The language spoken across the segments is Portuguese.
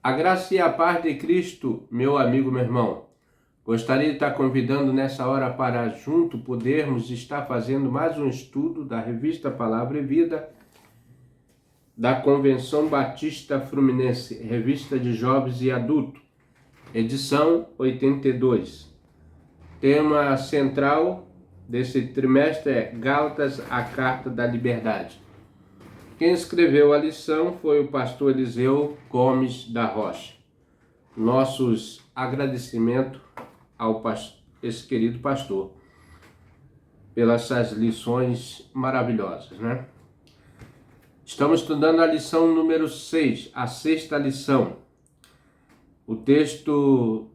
A graça e a paz de Cristo, meu amigo, meu irmão. Gostaria de estar convidando nessa hora para junto podermos estar fazendo mais um estudo da revista Palavra e Vida da Convenção Batista Fluminense, revista de jovens e adultos, edição 82. Tema central desse trimestre é Gálatas, a Carta da Liberdade. Quem escreveu a lição foi o pastor Eliseu Gomes da Rocha. Nossos agradecimentos ao esse querido pastor pelas suas lições maravilhosas, né? Estamos estudando a lição número 6, a sexta lição. O texto,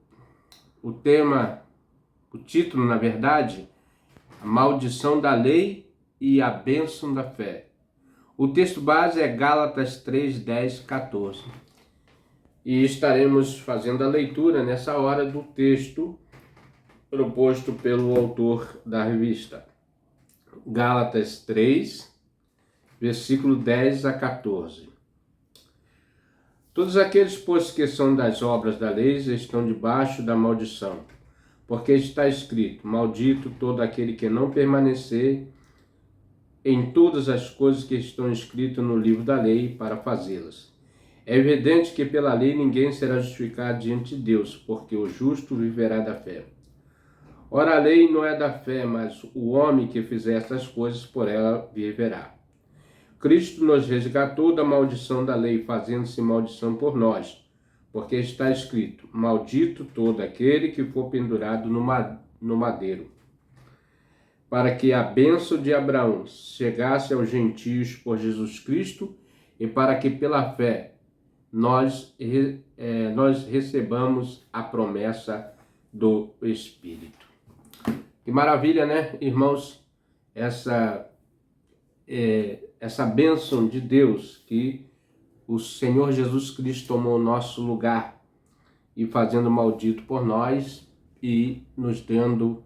o tema, o título, na verdade, a maldição da lei e a bênção da fé. O texto base é Gálatas 3, 10, 14. E estaremos fazendo a leitura nessa hora do texto proposto pelo autor da revista. Gálatas 3, versículo 10 a 14. Todos aqueles, pois, que são das obras da lei estão debaixo da maldição, porque está escrito: maldito todo aquele que não permanecer em todas as coisas que estão escritas no livro da lei para fazê-las. É evidente que pela lei ninguém será justificado diante de Deus, porque o justo viverá da fé. Ora, a lei não é da fé, mas o homem que fizer essas coisas por ela viverá. Cristo nos resgatou da maldição da lei, fazendo-se maldição por nós, porque está escrito: maldito todo aquele que for pendurado no madeiro, para que a bênção de Abraão chegasse aos gentios por Jesus Cristo e para que pela fé nós recebamos a promessa do Espírito. Que maravilha, né, irmãos? Essa bênção de Deus, que o Senhor Jesus Cristo tomou o nosso lugar e fazendo maldito por nós e nos dando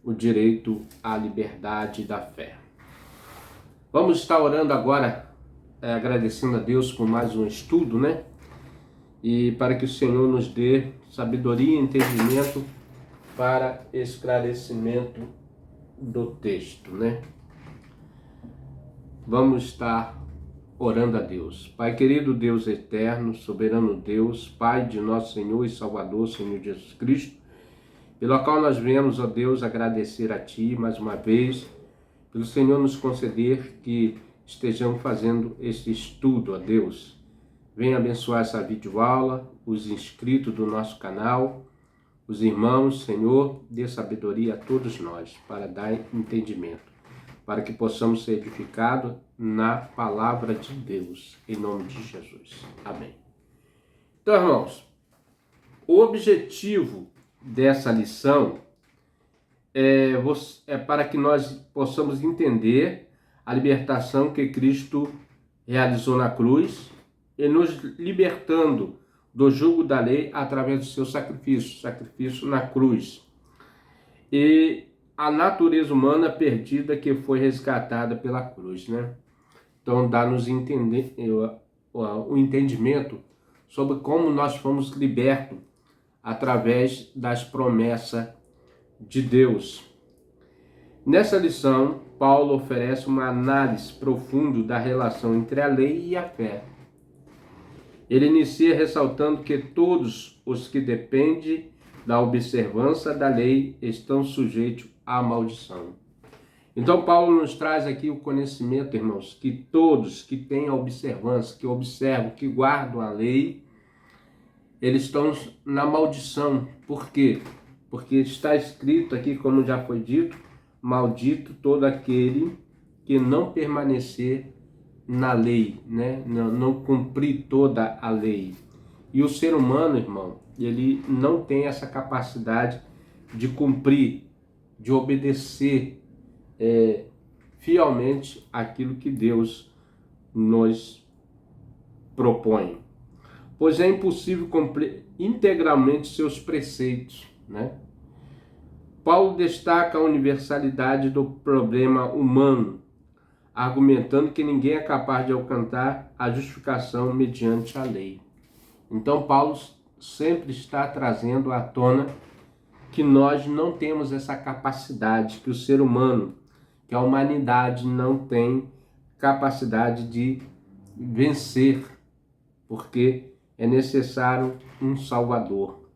o direito à liberdade da fé. Vamos estar orando agora, agradecendo a Deus por mais um estudo, né? E para que o Senhor nos dê sabedoria e entendimento para esclarecimento do texto, né? Vamos estar orando a Deus. Pai querido, Deus eterno, soberano Deus, Pai de nosso Senhor e Salvador, Senhor Jesus Cristo, pelo qual nós viemos, ó Deus, agradecer a Ti mais uma vez, pelo Senhor nos conceder que estejamos fazendo este estudo, ó Deus. Venha abençoar essa videoaula, os inscritos do nosso canal, os irmãos, Senhor, dê sabedoria a todos nós para dar entendimento, para que possamos ser edificados na palavra de Deus, em nome de Jesus. Amém. Então, irmãos, o objetivo dessa lição é para que nós possamos entender a libertação que Cristo realizou na cruz e nos libertando do jugo da lei através do seu sacrifício na cruz. E a natureza humana perdida que foi resgatada pela cruz, né? Então dá-nos o entendimento sobre como nós fomos libertos através das promessas de Deus. Nessa lição, Paulo oferece uma análise profunda da relação entre a lei e a fé. Ele inicia ressaltando que todos os que dependem da observância da lei estão sujeitos à maldição. Então Paulo nos traz aqui o conhecimento, irmãos, que todos que têm a observância, que observam, que guardam a lei, eles estão na maldição. Por quê? Porque está escrito aqui, como já foi dito, maldito todo aquele que não permanecer na lei, né? Não cumprir toda a lei. E o ser humano, irmão, ele não tem essa capacidade de cumprir, de obedecer fielmente aquilo que Deus nos propõe. Pois é impossível cumprir integralmente seus preceitos, né? Paulo destaca a universalidade do problema humano, argumentando que ninguém é capaz de alcançar a justificação mediante a lei. Então Paulo sempre está trazendo à tona que nós não temos essa capacidade, que o ser humano, que a humanidade não tem capacidade de vencer, porque é necessário um Salvador.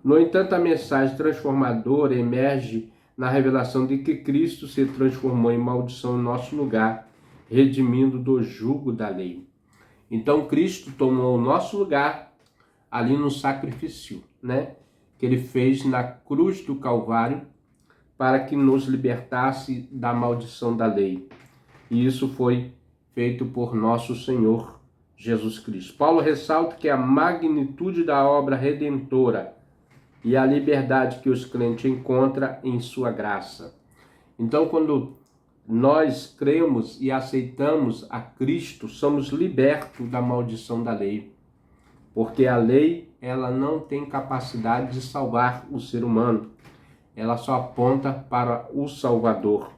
No entanto, a mensagem transformadora emerge na revelação de que Cristo se transformou em maldição em nosso lugar, redimindo do jugo da lei. Então Cristo tomou o nosso lugar ali no sacrifício, né, que ele fez na cruz do Calvário para que nos libertasse da maldição da lei. E isso foi feito por nosso Senhor Jesus Cristo. Paulo ressalta que a magnitude da obra redentora e a liberdade que os crentes encontram em sua graça. Então, quando nós cremos e aceitamos a Cristo, somos libertos da maldição da lei. Porque a lei, ela não tem capacidade de salvar o ser humano. Ela só aponta para o Salvador.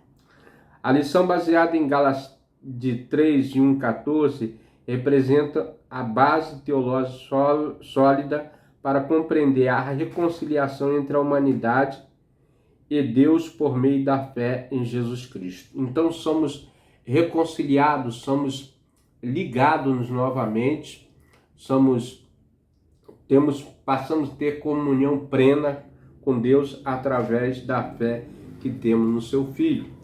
A lição baseada em Gálatas de 3, de 1,14, representa a base teológica sólida para compreender a reconciliação entre a humanidade e Deus por meio da fé em Jesus Cristo. Então somos reconciliados, somos ligados novamente, passamos a ter comunhão plena com Deus através da fé que temos no seu Filho.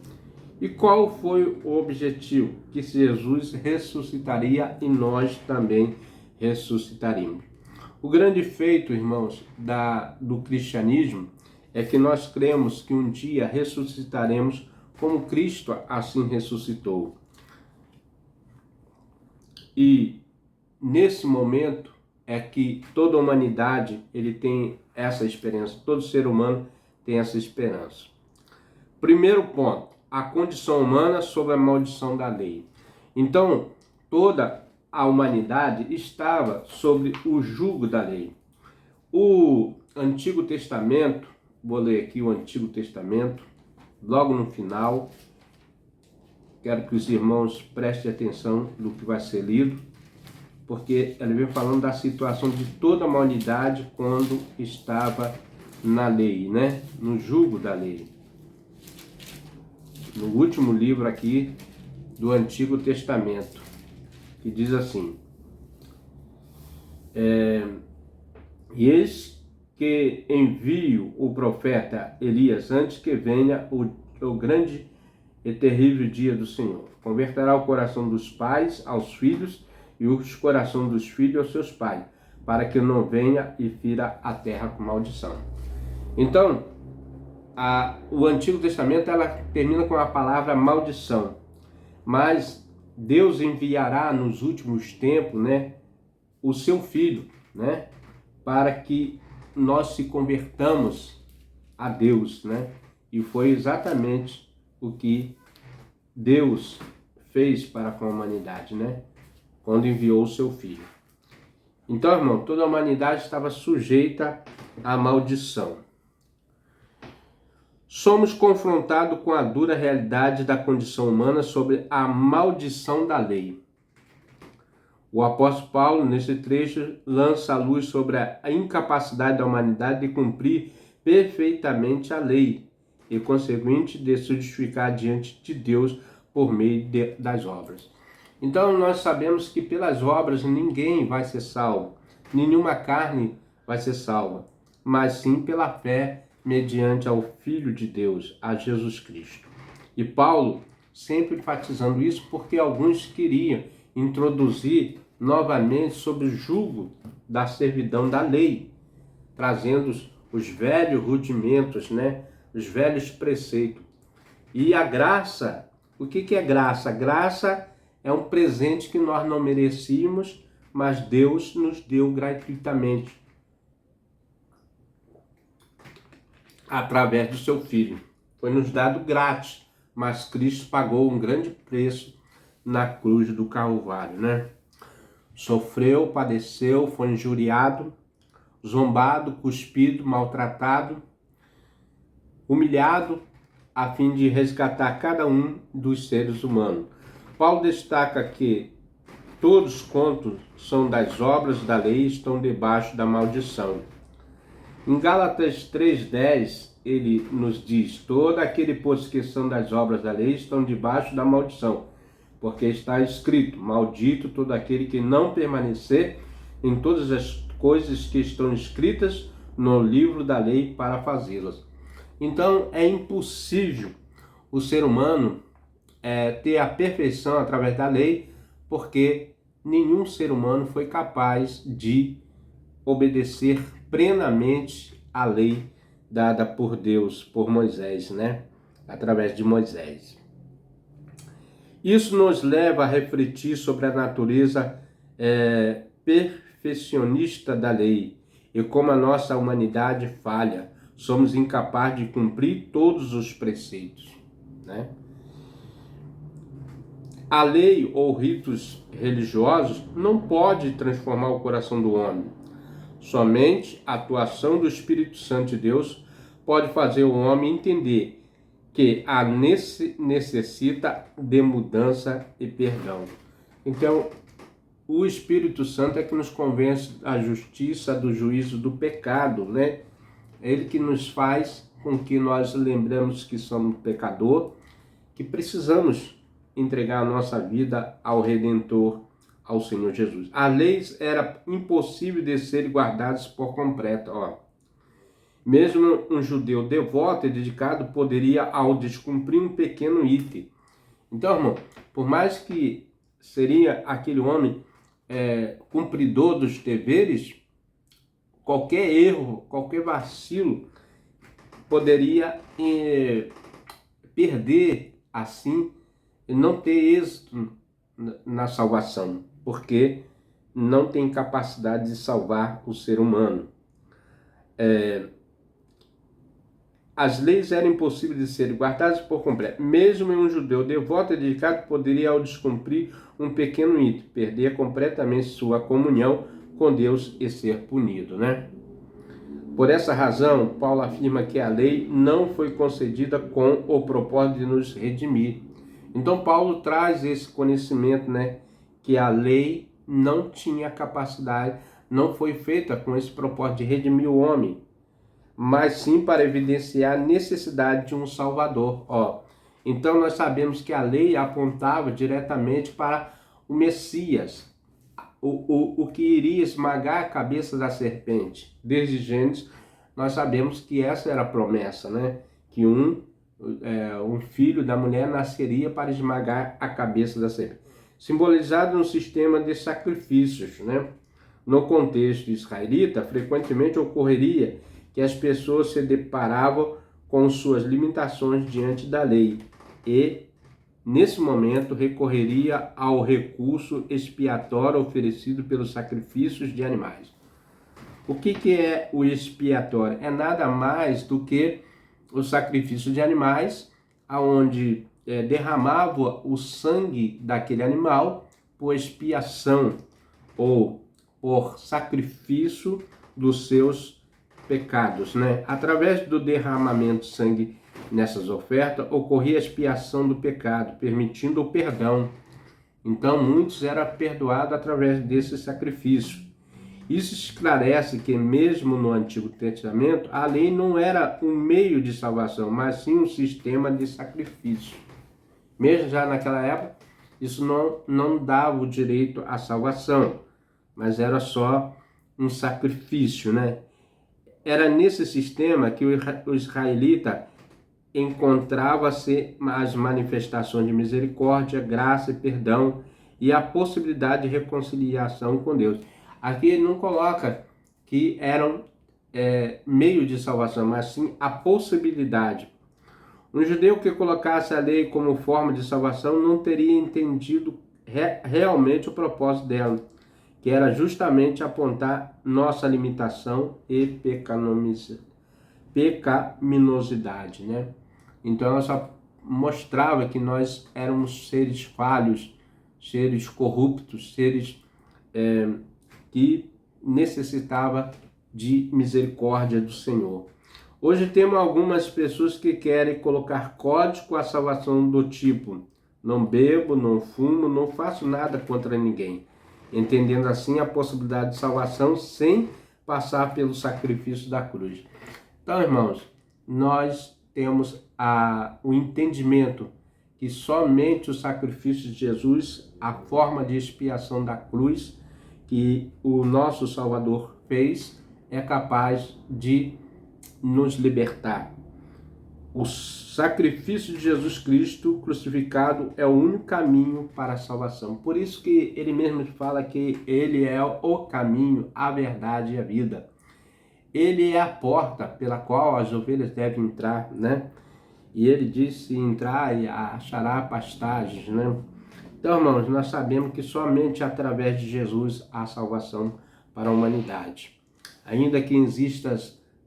E qual foi o objetivo? Que Jesus ressuscitaria e nós também ressuscitaríamos. O grande feito, irmãos, do cristianismo é que nós cremos que um dia ressuscitaremos como Cristo assim ressuscitou. E nesse momento é que toda a humanidade ele tem essa esperança, todo ser humano tem essa esperança. Primeiro ponto, a condição humana sob a maldição da lei. Então, toda a humanidade estava sobre o jugo da lei. O Antigo Testamento, vou ler aqui o Antigo Testamento, logo no final, quero que os irmãos prestem atenção no que vai ser lido, porque ele vem falando da situação de toda a humanidade quando estava na lei, né? No jugo da lei. No último livro aqui do Antigo Testamento, que diz assim: e eis que envio o profeta Elias antes que venha o grande e terrível dia do Senhor. Converterá o coração dos pais aos filhos e os corações dos filhos aos seus pais, para que não venha e fira a terra com maldição. Então, o Antigo Testamento ela termina com a palavra maldição, mas Deus enviará nos últimos tempos, né, o seu Filho, né, para que nós se convertamos a Deus, né? E foi exatamente o que Deus fez para com a humanidade, né? Quando enviou o seu Filho. Então, irmão, toda a humanidade estava sujeita à maldição. Somos confrontados com a dura realidade da condição humana sobre a maldição da lei. O apóstolo Paulo, nesse trecho, lança a luz sobre a incapacidade da humanidade de cumprir perfeitamente a lei e, consequentemente, de se justificar diante de Deus por meio das obras. Então, nós sabemos que pelas obras ninguém vai ser salvo, nenhuma carne vai ser salva, mas sim pela fé mediante ao Filho de Deus, a Jesus Cristo. E Paulo sempre enfatizando isso porque alguns queriam introduzir novamente sobre o jugo da servidão da lei, trazendo os velhos rudimentos, né? Os velhos preceitos. E a graça, o que é graça? Graça é um presente que nós não merecíamos, mas Deus nos deu gratuitamente, através do seu Filho. Foi nos dado grátis, mas Cristo pagou um grande preço na cruz do Calvário, né? Sofreu, padeceu, foi injuriado, zombado, cuspido, maltratado, humilhado, a fim de resgatar cada um dos seres humanos. Paulo destaca que todos quantos são das obras da lei estão debaixo da maldição. Em Gálatas 3,10, ele nos diz: todo aquele, pois, que são das obras da lei estão debaixo da maldição, porque está escrito: maldito todo aquele que não permanecer em todas as coisas que estão escritas no livro da lei para fazê-las. Então é impossível o ser humano ter a perfeição através da lei, porque nenhum ser humano foi capaz de obedecer plenamente a lei dada por Deus, por Moisés, né? Através de Moisés. Isso nos leva a refletir sobre a natureza perfeccionista da lei e como a nossa humanidade falha. Somos incapazes de cumprir todos os preceitos, né? A lei ou ritos religiosos não pode transformar o coração do homem. Somente a atuação do Espírito Santo de Deus pode fazer o homem entender que necessita de mudança e perdão. Então, o Espírito Santo é que nos convence da justiça, do juízo, do pecado, né? É ele que nos faz com que nós lembramos que somos pecador, que precisamos entregar a nossa vida ao Redentor, ao Senhor Jesus. As leis era impossível de serem guardadas por completo. Mesmo um judeu devoto e dedicado poderia, ao descumprir um pequeno item. Então, irmão, por mais que seria aquele homem cumpridor dos deveres, qualquer erro, qualquer vacilo poderia perder, assim, não ter êxito na salvação, porque não tem capacidade de salvar o ser humano. As leis eram impossíveis de serem guardadas por completo. Mesmo um judeu devoto e dedicado poderia, ao descumprir um pequeno item, perder completamente sua comunhão com Deus e ser punido, né? Por essa razão, Paulo afirma que a lei não foi concedida com o propósito de nos redimir. Então Paulo traz esse conhecimento, né? Que a lei não tinha capacidade, não foi feita com esse propósito de redimir o homem, mas sim para evidenciar a necessidade de um Salvador. Então nós sabemos que a lei apontava diretamente para o Messias, o que iria esmagar a cabeça da serpente. Desde Gênesis, nós sabemos que essa era a promessa, né? Que um filho da mulher nasceria para esmagar a cabeça da serpente. Simbolizado no sistema de sacrifícios, né? No contexto israelita, frequentemente ocorreria que as pessoas se deparavam com suas limitações diante da lei e, nesse momento, recorreria ao recurso expiatório oferecido pelos sacrifícios de animais. O que é o expiatório? É nada mais do que o sacrifício de animais, onde derramava o sangue daquele animal por expiação ou por sacrifício dos seus pecados, né? Através do derramamento de sangue nessas ofertas, ocorria a expiação do pecado, permitindo o perdão. Então, muitos eram perdoados através desse sacrifício. Isso esclarece que, mesmo no Antigo Testamento, a lei não era um meio de salvação, mas sim um sistema de sacrifício. Mesmo já naquela época, isso não dava o direito à salvação, mas era só um sacrifício, né? Era nesse sistema que o israelita encontrava-se as manifestações de misericórdia, graça e perdão e a possibilidade de reconciliação com Deus. Aqui ele não coloca que eram meio de salvação, mas sim a possibilidade. Um judeu que colocasse a lei como forma de salvação não teria entendido realmente o propósito dela, que era justamente apontar nossa limitação e pecaminosidade, né? Então ela só mostrava que nós éramos seres falhos, seres corruptos, seres que necessitava de misericórdia do Senhor. Hoje temos algumas pessoas que querem colocar código à salvação do tipo: não bebo, não fumo, não faço nada contra ninguém. entendendo assim a possibilidade de salvação sem passar pelo sacrifício da cruz. Então, irmãos, nós temos o entendimento que somente o sacrifício de Jesus, a forma de expiação da cruz que o nosso Salvador fez, é capaz de nos libertar. O sacrifício de Jesus Cristo crucificado é o único caminho para a salvação. Por isso que ele mesmo fala que ele é o caminho, a verdade e a vida. Ele é a porta pela qual as ovelhas devem entrar, né? E ele disse entrar e achará pastagens, né? Então, irmãos, nós sabemos que somente através de Jesus há salvação para a humanidade. Ainda que existam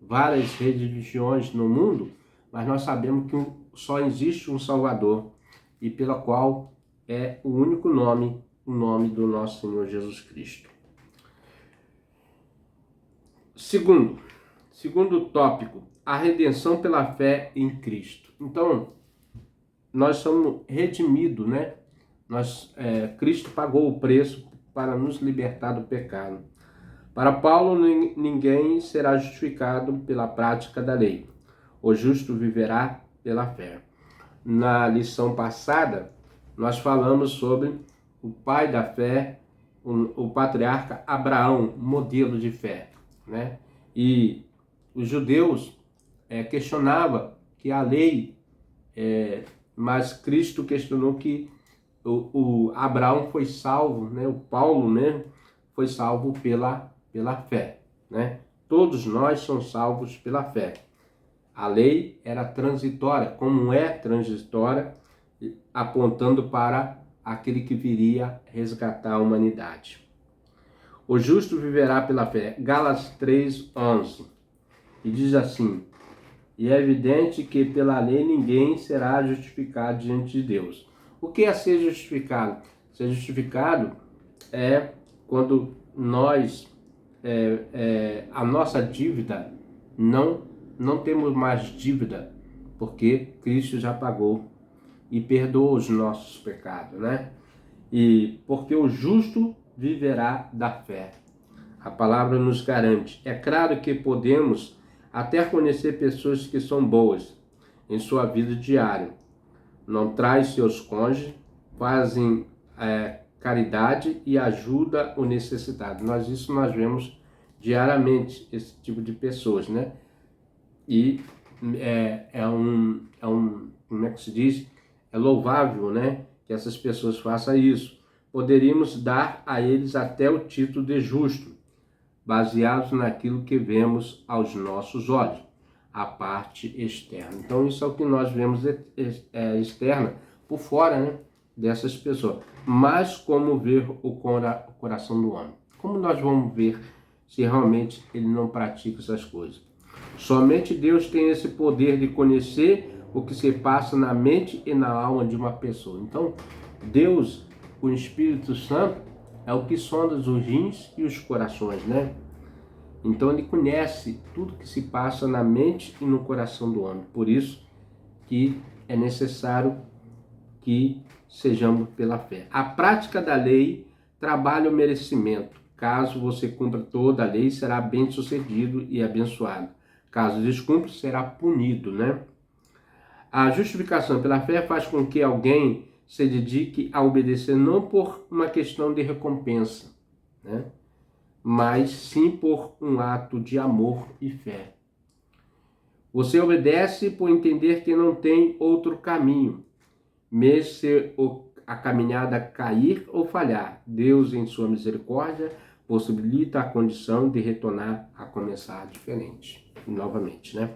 várias religiões no mundo, mas nós sabemos que só existe um Salvador e pela qual é o único nome, o nome do nosso Senhor Jesus Cristo. Segundo tópico, a redenção pela fé em Cristo. Então, nós somos redimidos, né? Cristo pagou o preço para nos libertar do pecado. Para Paulo, ninguém será justificado pela prática da lei. O justo viverá pela fé. Na lição passada, nós falamos sobre o pai da fé, o patriarca Abraão, modelo de fé, né? E os judeus questionavam que a lei, mas Cristo questionou que o Abraão foi salvo, né? O Paulo, né, foi salvo pela fé, né? Todos nós somos salvos pela fé. A lei era transitória, como é transitória, apontando para aquele que viria resgatar a humanidade. O justo viverá pela fé. Gálatas 3:11. E diz assim: e é evidente que pela lei ninguém será justificado diante de Deus. O que é ser justificado? Ser justificado é quando nós, a nossa dívida, não temos mais dívida, porque Cristo já pagou e perdoou os nossos pecados, né? E porque o justo viverá da fé. A palavra nos garante. É claro que podemos até conhecer pessoas que são boas em sua vida diária. Não traz seus cônjuges, fazem caridade e ajuda o necessitado. Isso nós vemos diariamente, esse tipo de pessoas, né? E como é que se diz? É louvável, né? Que essas pessoas façam isso. Poderíamos dar a eles até o título de justo, baseados naquilo que vemos aos nossos olhos, a parte externa. Então isso é o que nós vemos externa, por fora, né, dessas pessoas. Mas como ver o coração do homem? Como nós vamos ver se realmente ele não pratica essas coisas? Somente Deus tem esse poder de conhecer o que se passa na mente e na alma de uma pessoa. Então, Deus, o Espírito Santo, é o que sonda os rins e os corações, né? Então ele conhece tudo que se passa na mente e no coração do homem. Por isso que é necessário que sejamos pela fé. A prática da lei trabalha o merecimento. Caso você cumpra toda a lei, será bem-sucedido e abençoado. Caso descumpra, será punido, né? A justificação pela fé faz com que alguém se dedique a obedecer não por uma questão de recompensa, né? Mas sim por um ato de amor e fé. Você obedece por entender que não tem outro caminho, mesmo se a caminhada cair ou falhar. Deus, em sua misericórdia, possibilita a condição de retornar a começar diferente, novamente, né?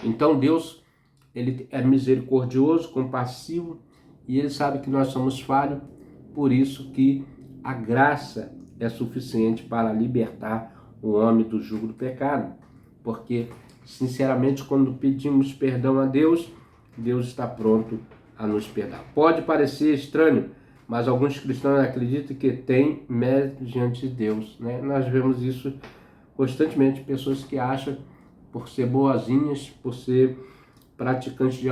Então Deus, ele é misericordioso, compassivo, e ele sabe que nós somos falhos, por isso que a graça é suficiente para libertar o homem do jugo do pecado. Porque, sinceramente, quando pedimos perdão a Deus, Deus está pronto a nos perdoar. Pode parecer estranho, mas alguns cristãos acreditam que tem mérito diante de Deus, né? Nós vemos isso constantemente, pessoas que acham, por ser boazinhas, por ser praticantes de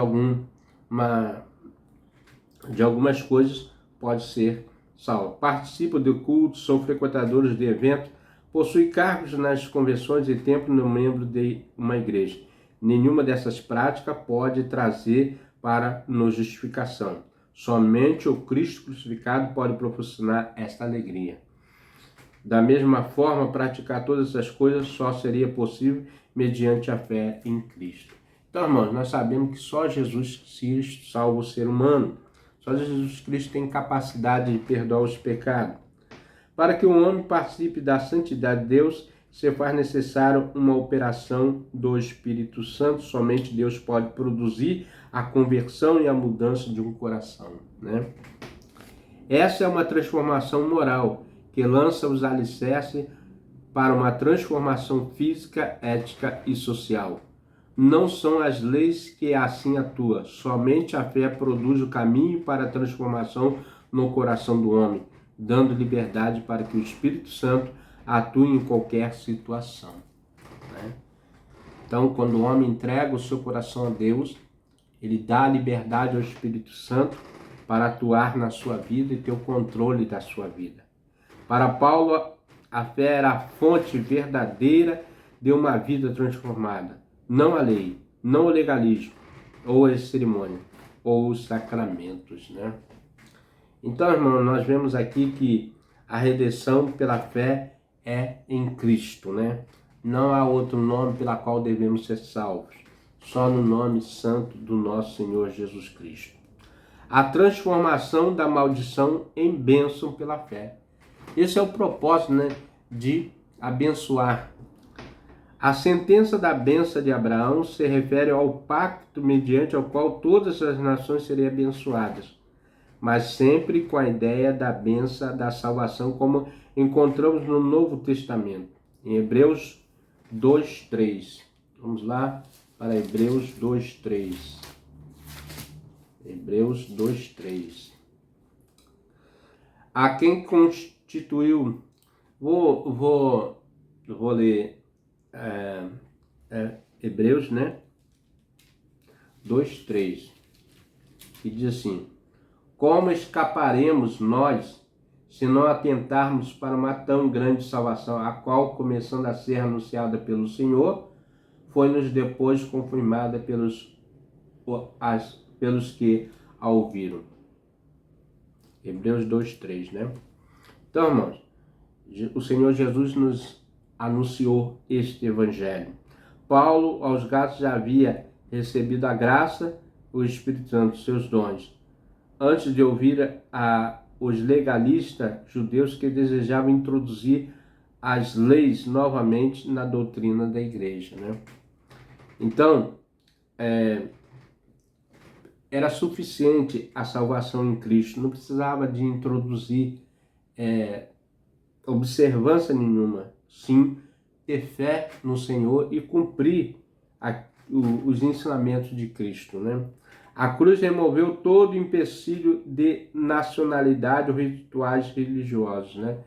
algumas coisas, pode ser Saulo. Participam de cultos, são frequentadores de eventos, possuem cargos nas convenções e templos no membro de uma igreja. Nenhuma dessas práticas pode trazer para nos justificação. Somente o Cristo crucificado pode proporcionar esta alegria. Da mesma forma, praticar todas essas coisas só seria possível mediante a fé em Cristo. Então, irmãos, nós sabemos que só Jesus Cristo salva o ser humano. Só Jesus Cristo tem capacidade de perdoar os pecados. Para que um homem participe da santidade de Deus, se faz necessário uma operação do Espírito Santo. Somente Deus pode produzir a conversão e a mudança de um coração, né? Essa é uma transformação moral que lança os alicerces para uma transformação física, ética e social. Não são as leis que assim atuam, somente a fé produz o caminho para a transformação no coração do homem, dando liberdade para que o Espírito Santo atue em qualquer situação, né? Então, quando o homem entrega o seu coração a Deus, ele dá a liberdade ao Espírito Santo para atuar na sua vida e ter o controle da sua vida. Para Paulo, a fé era a fonte verdadeira de uma vida transformada. Não a lei, não o legalismo, ou as cerimônias, ou os sacramentos, né? Então, irmão, nós vemos aqui que a redenção pela fé é em Cristo, né? Não há outro nome pela qual devemos ser salvos, só no nome santo do nosso Senhor Jesus Cristo. A transformação da maldição em bênção pela fé. Esse é o propósito, né, de abençoar. A sentença da bênção de Abraão se refere ao pacto mediante o qual todas as nações seriam abençoadas, mas sempre com a ideia da bênção da salvação, como encontramos no Novo Testamento, em Hebreus 2:3. Vamos lá para Hebreus 2:3. Hebreus 2:3. A quem constituiu, vou ler Hebreus, né? 2:3, que diz assim: como escaparemos nós se não atentarmos para uma tão grande salvação, a qual, começando a ser anunciada pelo Senhor, foi-nos depois confirmada pelos que a ouviram. Hebreus 2:3, né? Então, irmãos, o Senhor Jesus nos anunciou este evangelho. Paulo, aos Gálatas, já havia recebido a graça, o Espírito Santo, seus dons, antes de ouvir os legalistas judeus que desejavam introduzir as leis novamente na doutrina da igreja, né? Então, era suficiente a salvação em Cristo, não precisava de introduzir observância nenhuma, sim ter fé no Senhor e cumprir os ensinamentos de Cristo, né? A cruz removeu todo o empecilho de nacionalidade ou rituais religiosos, né?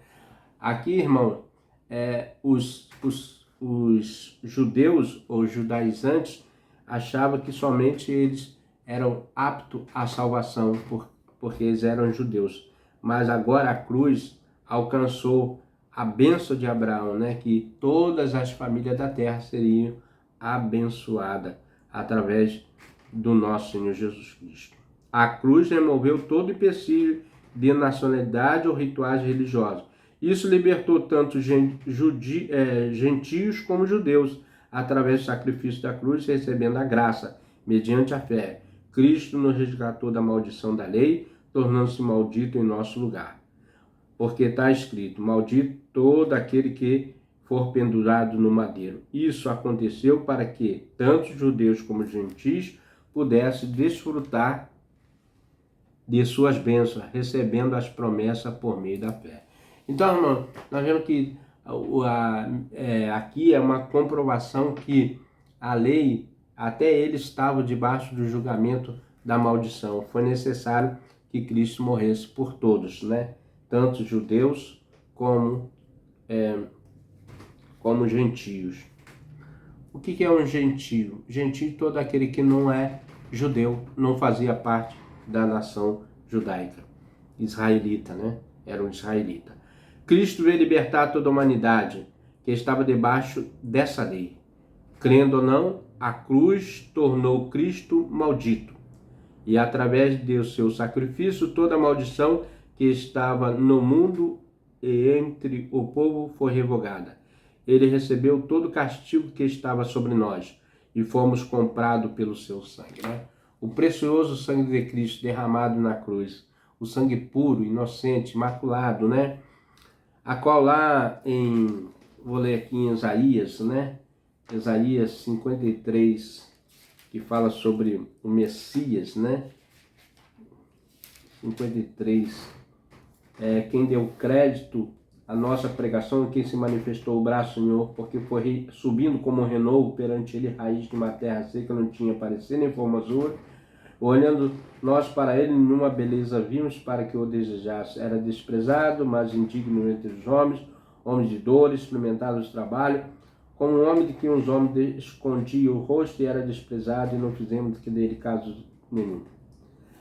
Aqui, irmão, os judeus ou judaizantes achavam que somente eles eram aptos à salvação porque eles eram judeus. Mas agora a cruz alcançou a bênção de Abraão, né? Que todas as famílias da terra seriam abençoadas através do nosso Senhor Jesus Cristo. A cruz removeu todo o empecilho de nacionalidade ou rituais religiosos. Isso libertou tanto gentios como judeus, através do sacrifício da cruz, recebendo a graça, mediante a fé. Cristo nos resgatou da maldição da lei, tornando-se maldito em nosso lugar. Porque está escrito: maldito todo aquele que for pendurado no madeiro. Isso aconteceu para que tanto judeus como gentios pudessem desfrutar de suas bênçãos, recebendo as promessas por meio da fé. Então, irmão, nós vemos que aqui é uma comprovação que a lei, até eles estavam debaixo do julgamento da maldição. Foi necessário que Cristo morresse por todos, né? Tanto judeus como gentios. O que é um gentio? Gentio é todo aquele que não é judeu, não fazia parte da nação judaica, israelita, né? era um israelita. Cristo veio libertar toda a humanidade que estava debaixo dessa lei. Crendo ou não, a cruz tornou Cristo maldito. E através do seu sacrifício, toda a maldição que estava no mundo e entre o povo foi revogada. Ele recebeu todo o castigo que estava sobre nós e fomos comprados pelo seu sangue. Né? O precioso sangue de Cristo derramado na cruz, o sangue puro, inocente, imaculado, né? A qual lá vou ler aqui em Isaías, né? Isaías 53, que fala sobre o Messias, né? 53, quem deu crédito à nossa pregação, quem se manifestou o braço do Senhor, porque foi subindo como um renovo perante ele, raiz de uma terra seca, não tinha parecer nem formosura. Olhando nós para ele, numa beleza vimos para que o desejasse. Era desprezado, mas indigno entre os homens, homem de dores, experimentado de trabalho, como um homem de quem os homens escondiam o rosto e era desprezado, e não fizemos que dele caso nenhum.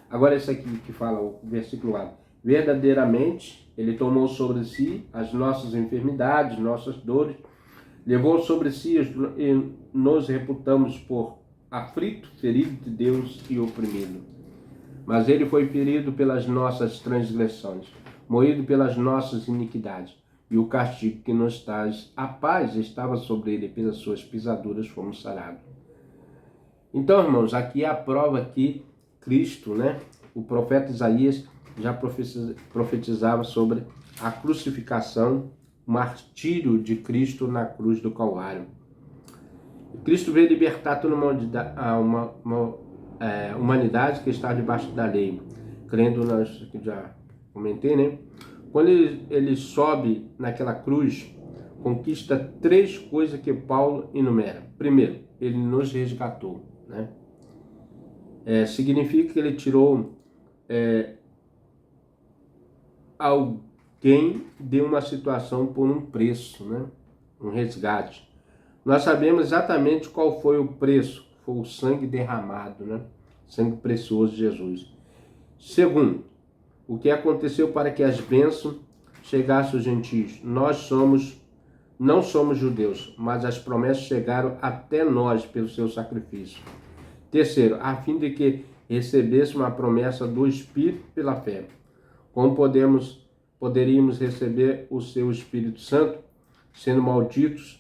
Agora esse aqui que fala o versículo 4. Verdadeiramente, ele tomou sobre si as nossas enfermidades, nossas dores, levou sobre si e nos reputamos por aflito, ferido de Deus e oprimido. Mas ele foi ferido pelas nossas transgressões, moído pelas nossas iniquidades, e o castigo que nos traz a paz estava sobre ele, pelas suas pisaduras fomos sarados. Então, irmãos, aqui é a prova que Cristo, né? O profeta Isaías já profetizava sobre a crucificação, o martírio de Cristo na cruz do Calvário. Cristo veio libertar toda uma humanidade que está debaixo da lei, crendo nós, que já comentei, né? Quando ele sobe naquela cruz, conquista 3 coisas que Paulo enumera. Primeiro, ele nos resgatou, né? Significa que ele tirou alguém de uma situação por um preço, né? Um resgate. Nós sabemos exatamente qual foi o preço, foi o sangue derramado, né? Sangue precioso de Jesus. Segundo, o que aconteceu para que as bênçãos chegassem aos gentios? Não somos judeus, mas as promessas chegaram até nós pelo seu sacrifício. Terceiro, a fim de que recebêssemos a promessa do Espírito pela fé. Como poderíamos receber o seu Espírito Santo, sendo malditos,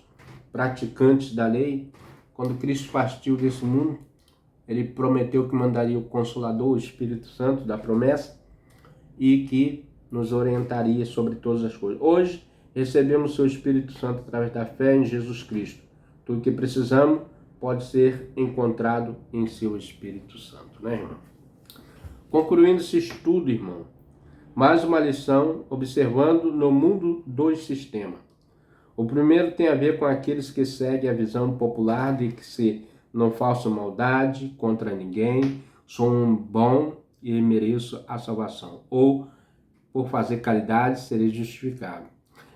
praticantes da lei? Quando Cristo partiu desse mundo, ele prometeu que mandaria o Consolador, o Espírito Santo da promessa, e que nos orientaria sobre todas as coisas. Hoje, recebemos o seu Espírito Santo através da fé em Jesus Cristo. Tudo o que precisamos pode ser encontrado em seu Espírito Santo, né, irmão? Concluindo esse estudo, irmão, mais uma lição observando no mundo dos sistemas. O primeiro tem a ver com aqueles que seguem a visão popular de que se não faço maldade contra ninguém, sou um bom e mereço a salvação, ou por fazer caridade serei justificado.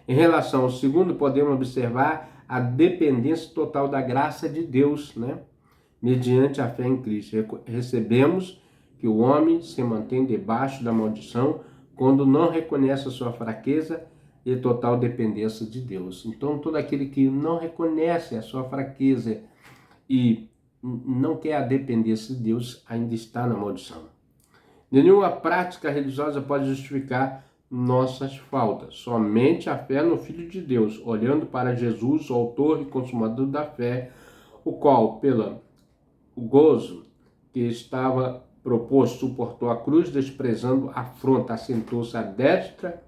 Em relação ao segundo, podemos observar a dependência total da graça de Deus, né? Mediante a fé em Cristo. Recebemos que o homem se mantém debaixo da maldição quando não reconhece a sua fraqueza e total dependência de Deus. Então, todo aquele que não reconhece a sua fraqueza e não quer a dependência de Deus, ainda está na maldição. Nenhuma prática religiosa pode justificar nossas faltas. Somente a fé no Filho de Deus, olhando para Jesus, o autor e consumador da fé, o qual, pelo gozo que estava proposto, suportou a cruz, desprezando a afronta, assentou-se à destra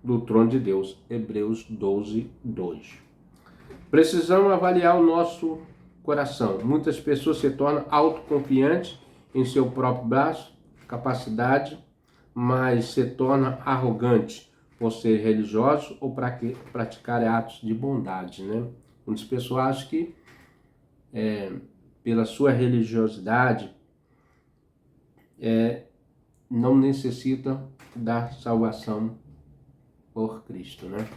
do trono de Deus. Hebreus 12, 2. Precisamos avaliar o nosso coração. Muitas pessoas se tornam autoconfiantes em seu próprio braço, capacidade, mas se tornam arrogantes por ser religiosos ou praticar atos de bondade, né? Muitas pessoas acham que pela sua religiosidade não necessitam da salvação por Cristo, né?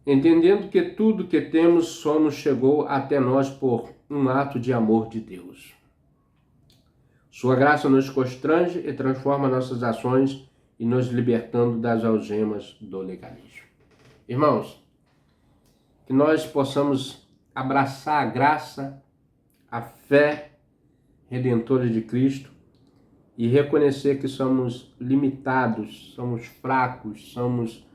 Entendendo que tudo que temos chegou até nós por um ato de amor de Deus. Sua graça nos constrange e transforma nossas ações e nos libertando das algemas do legalismo. Irmãos, que nós possamos abraçar a graça, a fé redentora de Cristo e reconhecer que somos limitados, somos fracos, somos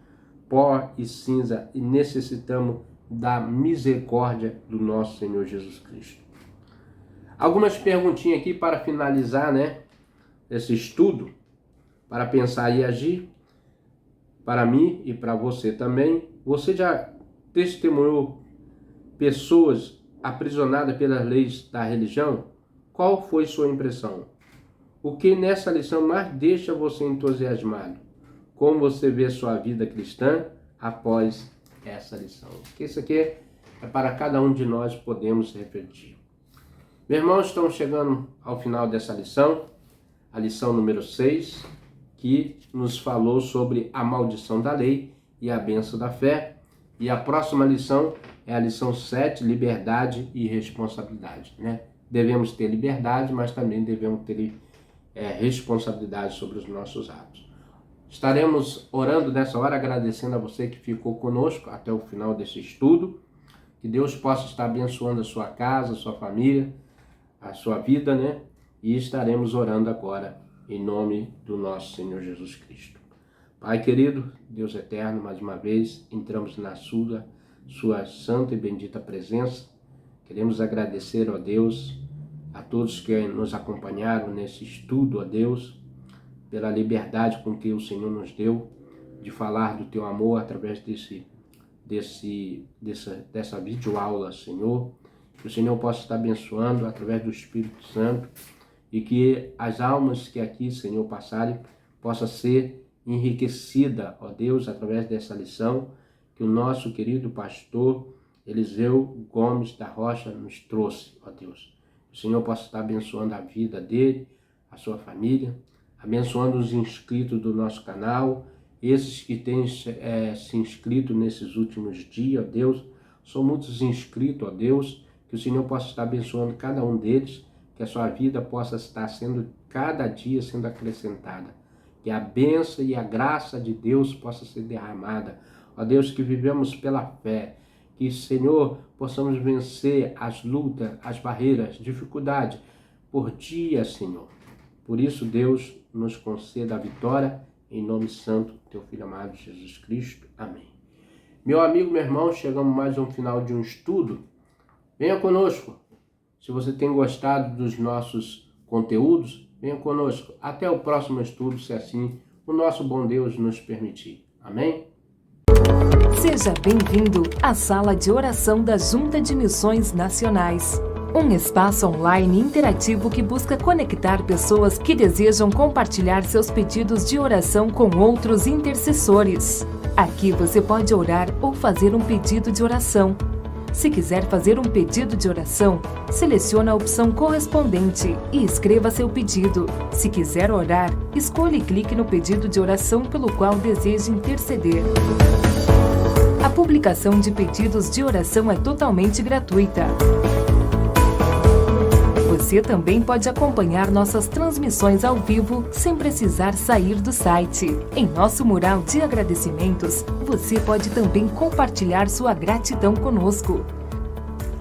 pó e cinza e necessitamos da misericórdia do nosso Senhor Jesus Cristo. Algumas perguntinhas aqui para finalizar, esse estudo, para pensar e agir, para mim e para você também. Você já testemunhou pessoas aprisionadas pelas leis da religião? Qual foi sua impressão? O que nessa lição mais deixa você entusiasmado? Como você vê sua vida cristã após essa lição? Porque isso aqui é para cada um de nós podemos refletir. Meus irmãos, estamos chegando ao final dessa lição, a lição número 6, que nos falou sobre a maldição da lei e a bênção da fé. E a próxima lição é a lição 7, liberdade e responsabilidade. Devemos ter liberdade, mas também devemos ter responsabilidade sobre os nossos atos. Estaremos orando nessa hora, agradecendo a você que ficou conosco até o final desse estudo. Que Deus possa estar abençoando a sua casa, a sua família, a sua vida, E estaremos orando agora em nome do nosso Senhor Jesus Cristo. Pai querido, Deus eterno, mais uma vez entramos na sua santa e bendita presença. Queremos agradecer, ó Deus, a todos que nos acompanharam nesse estudo, ó Deus, pela liberdade com que o Senhor nos deu de falar do teu amor através dessa videoaula, Senhor. Que o Senhor possa estar abençoando através do Espírito Santo e que as almas que aqui, Senhor, passarem possa ser enriquecida, ó Deus, através dessa lição que o nosso querido pastor Eliseu Gomes da Rocha nos trouxe, ó Deus. Que o Senhor possa estar abençoando a vida dele, a sua família, abençoando os inscritos do nosso canal, esses que têm se inscrito nesses últimos dias, ó Deus. São muitos inscritos, ó Deus, que o Senhor possa estar abençoando cada um deles, que a sua vida possa estar sendo, cada dia, sendo acrescentada. Que a bênção e a graça de Deus possa ser derramada. Ó Deus, que vivemos pela fé. Que, Senhor, possamos vencer as lutas, as barreiras, dificuldades por dia, Senhor. Por isso, Deus, nos conceda a vitória, em nome santo do teu Filho amado Jesus Cristo. Amém. Meu amigo, meu irmão, chegamos mais ao final de um estudo. Venha conosco. Se você tem gostado dos nossos conteúdos, venha conosco. Até o próximo estudo, se assim o nosso bom Deus nos permitir. Amém? Seja bem-vindo à Sala de Oração da Junta de Missões Nacionais. Um espaço online interativo que busca conectar pessoas que desejam compartilhar seus pedidos de oração com outros intercessores. Aqui você pode orar ou fazer um pedido de oração. Se quiser fazer um pedido de oração, selecione a opção correspondente e escreva seu pedido. Se quiser orar, escolha e clique no pedido de oração pelo qual deseja interceder. A publicação de pedidos de oração é totalmente gratuita. Você também pode acompanhar nossas transmissões ao vivo sem precisar sair do site. Em nosso mural de agradecimentos, você pode também compartilhar sua gratidão conosco.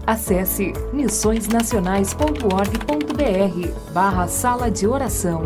Acesse missõesnacionais.org.br/sala de oração.